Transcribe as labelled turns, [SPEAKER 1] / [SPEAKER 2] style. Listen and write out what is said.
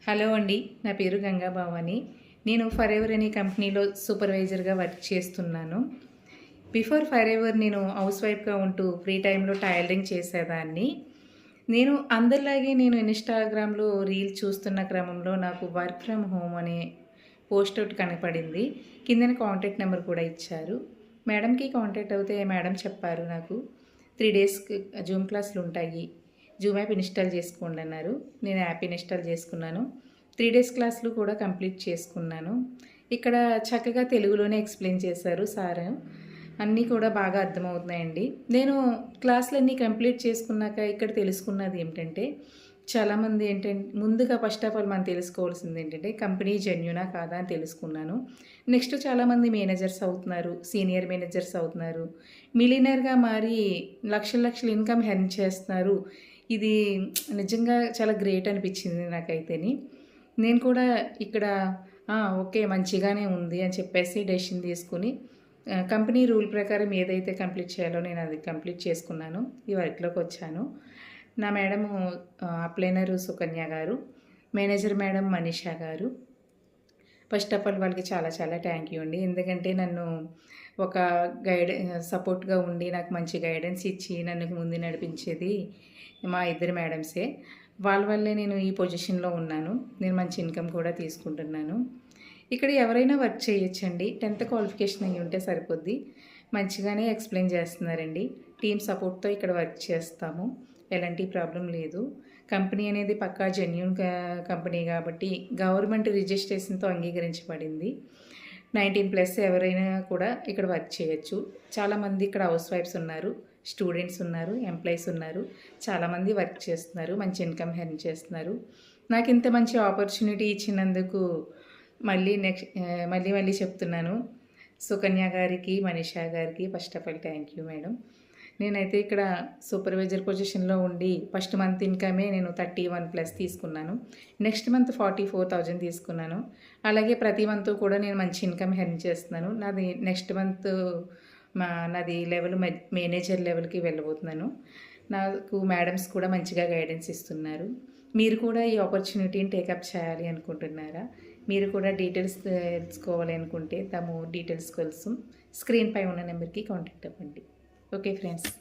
[SPEAKER 1] Hello అండి, నా పేరు గంగా భవాని. నేను ఫర్ ఎవర్ అనే కంపెనీలో సూపర్వైజర్గా వర్క్ చేస్తున్నాను. బిఫోర్ ఫర్ ఎవర్ నేను హౌస్ వైఫ్గా ఉంటూ ఫ్రీ టైంలో టైలరింగ్ చేసేదాన్ని. నేను ఇన్స్టాగ్రామ్లో రీల్ చూస్తున్న క్రమంలో నాకు వర్క్ ఫ్రమ్ హోమ్ అనే పోస్ట్ ఒకటి కనపడింది. కిందన కాంటాక్ట్ నెంబర్ కూడా ఇచ్చారు. మేడంకి కాంటాక్ట్ అవుతే మేడం చెప్పారు, నాకు 3 డేస్కి జూమ్ క్లాసులు ఉంటాయి, జూమ్ యాప్ ఇన్స్టాల్ చేసుకోండి అన్నారు. నేను యాప్ ఇన్స్టాల్ చేసుకున్నాను. 3 డేస్ క్లాసులు కూడా కంప్లీట్ చేసుకున్నాను. ఇక్కడ చక్కగా తెలుగులోనే ఎక్స్ప్లెయిన్ చేశారు సార్. అన్నీ కూడా బాగా అర్థమవుతున్నాయండి. నేను క్లాసులన్నీ కంప్లీట్ చేసుకున్నాక ఇక్కడ తెలుసుకున్నది ఏమిటంటే, చాలామంది ముందుగా ఫస్ట్ ఆఫ్ ఆల్ మనం తెలుసుకోవాల్సింది ఏంటంటే, కంపెనీ జెన్యూనా కాదా అని తెలుసుకున్నాను. నెక్స్ట్ చాలామంది మేనేజర్స్ అవుతున్నారు, సీనియర్ మేనేజర్స్ అవుతున్నారు, మిలియనర్గా మారి లక్షల లక్షల ఇన్కమ్ ఎర్న్ చేస్తున్నారు. ఇది నిజంగా చాలా గ్రేట్ అనిపించింది నాకైతేని. నేను కూడా ఇక్కడ ఓకే మంచిగానే ఉంది అని చెప్పేసి డెసిషన్ తీసుకుని కంపెనీ రూల్ ప్రకారం ఏదైతే కంప్లీట్ చేయాలో నేను అది కంప్లీట్ చేసుకున్నాను. ఈ వర్క్లోకి వచ్చాను. నా మేడము అప్లైనరు సుకన్య గారు, మేనేజర్ మేడం మనీషా గారు. ఫస్ట్ ఆఫ్ ఆల్ వాళ్ళకి చాలా చాలా థ్యాంక్ యూ అండి. ఎందుకంటే నన్ను ఒక సపోర్ట్గా ఉండి నాకు మంచి గైడెన్స్ ఇచ్చి నన్ను ముందు నడిపించేది మా ఇద్దరు మేడమ్సే. వాళ్ళ వల్లే నేను ఈ పొజిషన్లో ఉన్నాను. నేను మంచి ఇన్కమ్ కూడా తీసుకుంటున్నాను. ఇక్కడ ఎవరైనా వర్క్ చేయొచ్చండి. 10th క్వాలిఫికేషన్ అయ్యి ఉంటే సరిపోద్ది. మంచిగానే ఎక్స్ప్లెయిన్ చేస్తున్నారండి. టీమ్ సపోర్ట్తో ఇక్కడ వర్క్ చేస్తాము. ఎలాంటి ప్రాబ్లం లేదు. కంపెనీ అనేది పక్కా జెన్యూన్ కంపెనీ కాబట్టి గవర్నమెంట్ రిజిస్ట్రేషన్తో అంగీకరించబడింది. 19+ ఎవరైనా కూడా ఇక్కడ వర్క్ చేయొచ్చు. చాలామంది ఇక్కడ హౌస్ వైఫ్స్ ఉన్నారు, స్టూడెంట్స్ ఉన్నారు, ఎంప్లాయీస్ ఉన్నారు. చాలామంది వర్క్ చేస్తున్నారు, మంచి ఇన్కమ్ ఎర్న్ చేస్తున్నారు. నాకు ఇంత మంచి ఆపర్చునిటీ ఇచ్చినందుకు మళ్ళీ చెప్తున్నాను. సుకన్య గారికి, మనీషా గారికి first of all thank you madam. నేనైతే ఇక్కడ సూపర్వైజర్ పొజిషన్లో ఉండి ఫస్ట్ మంత్ ఇన్కమే నేను 31+ తీసుకున్నాను. నెక్స్ట్ మంత్ 44,000 తీసుకున్నాను. అలాగే ప్రతి మంత్ కూడా నేను మంచి ఇన్కమ్ ఎర్న్ చేస్తున్నాను. నాది నెక్స్ట్ మంత్ నాది లెవెల్ మేనేజర్ లెవెల్కి వెళ్ళబోతున్నాను. నాకు మేడమ్స్ కూడా మంచిగా గైడెన్స్ ఇస్తున్నారు. మీరు కూడా ఈ ఆపర్చునిటీని టేకప్ చేయాలి అనుకుంటున్నారా? మీరు కూడా డీటెయిల్స్ తెలుసుకోవాలి అనుకుంటే డీటెయిల్స్ కోసం స్క్రీన్పై ఉన్న నెంబర్కి కాంటాక్ట్ అవ్వండి. Okay friends.